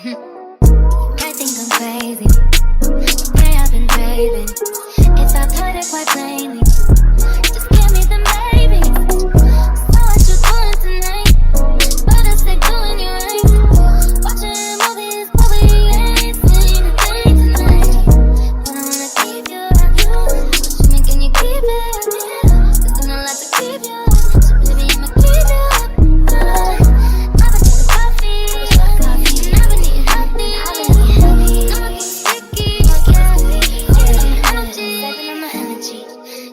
I think I'm crazy. Way I've been craving. If I've heard it quite plainly, just give me the baby. So what you doing tonight? But I say doing you right. Watching movies, but we ain't seen a thing tonight. But I wanna keep you around you. What you mean, can you keep it up here? Cause I know like to keep you up. So baby, I'ma keep you up. I've been drinking coffee, and I've been eating healthy. I'ma keep sticky, energy, saving on my energy.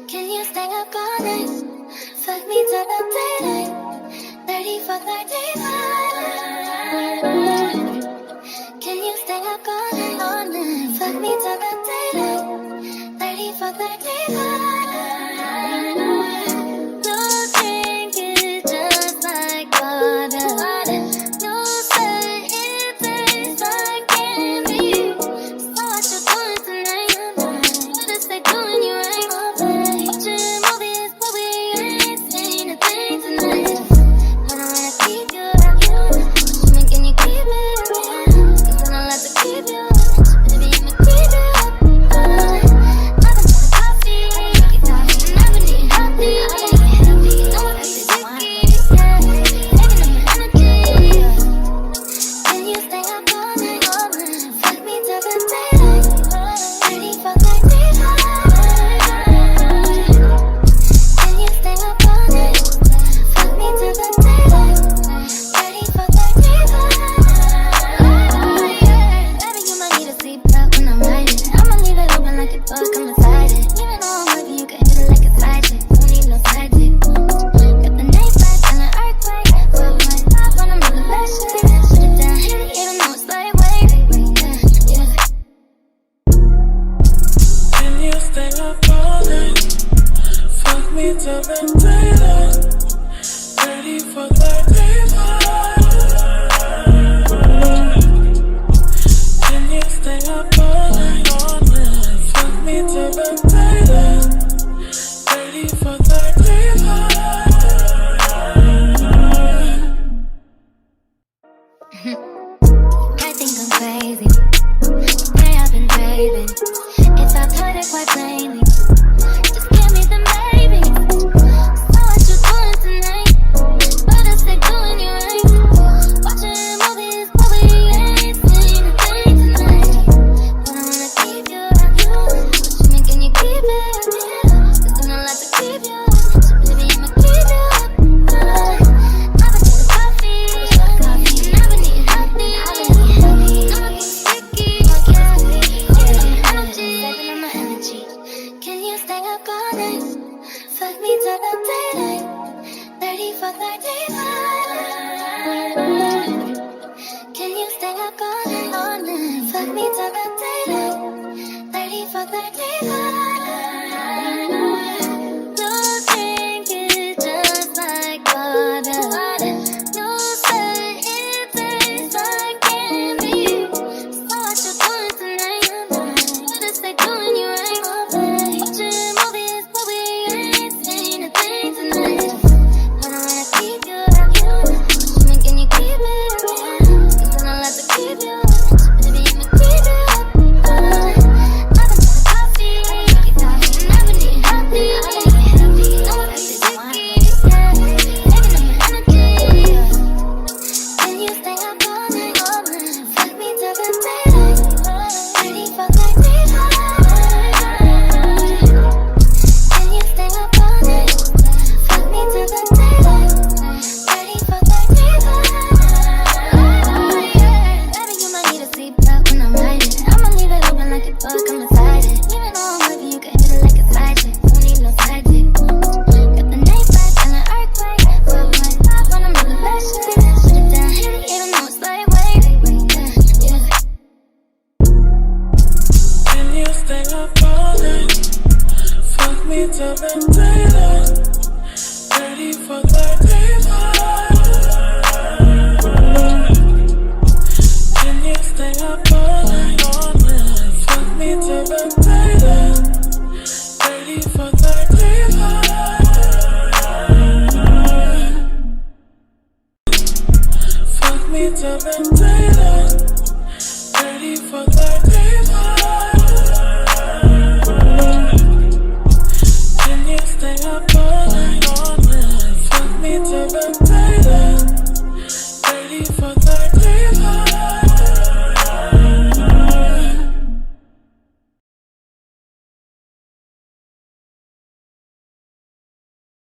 Can you stay up all night? Fuck me till the daylight. 30 for 35. Can you stay up all night? Fuck me till the daylight. 30 for 35. Don't drink it just like water. No say it tastes like candy. So what you doing tonight? But I say doing you right. Watching movies, but we ain't seen a thing tonight. But I wanna keep you around you. What you mean, can you keep it up here? Cause I know like to keep you up. So baby, I'ma keep you up. I've been drinking coffee, and I've been eating healthy. I'ma keep sticky, saving on my energy. Can you stay up all night? Fuck me till the daylight. 30 for 35. Can you stay up all night? Fuck me till the daylight. 30 for 35. Baby, you might need a seatbelt when I'm riding. I'ma leave it open like a book, I'm inside it. Even though I'm with you, you can hit it like a side chick. Don't need no side chick. Got the name back and an earthquake. Fuck my top when I'm in the best shape. Put it down, hit it, even though it's lightweight. Yeah. Can you stay up all night? Fuck me till the daylight. 30 for 35. Can you stay up all night? Fuck me till the daylight. 30 for 35. I think I'm crazy. Way I've been craving. If I've heard it quite plainly, just give me the baby. So what you doing tonight? But I say doing you right. Watching movies, but we ain't seen a thing tonight. But I wanna keep you around you. What you mean, can you keep it up here? Cause I know like to keep you up. So baby, I'ma keep you up. I've been drinking coffee, and I've been eating healthy. I'ma keep sticky, energy, saving on my energy. Can you stay up all night? Fuck me till the daylight. 30 for 35. Can you stay up all night? Fuck me till the daylight. 30 for 35. Don't drink it just like water. No say it tastes like candy. So what you doing tonight? But I say doing you right. Watching movies, but we ain't seen a thing tonight. But I wanna keep you around you. What you mean, can you keep it up here? Cause I know like to keep you up. So baby, I'ma keep you up. I've been drinking coffee, and I've been eating healthy. I'ma keep sticky, saving on my energy. Can you stay up all night? Fuck me till the daylight. 30 for 35. Can you stay up all night? Fuck me till the daylight. 30 for 35. Baby, you might need a seatbelt when I'm riding. I'ma leave it open like a book, I'm inside it. Even though I'm with you, you can hit it like a side chick. Don't need no side chick. Got the name back and an earthquake. Fuck my top when I'm in the best shape. Put it down, hit it, even though it's lightweight. Yeah. Can you stay up all night? Fuck me till the daylight. 30 for 35. Can you stay up all night? Fuck me till the daylight. 30 for 35. Fuck me till the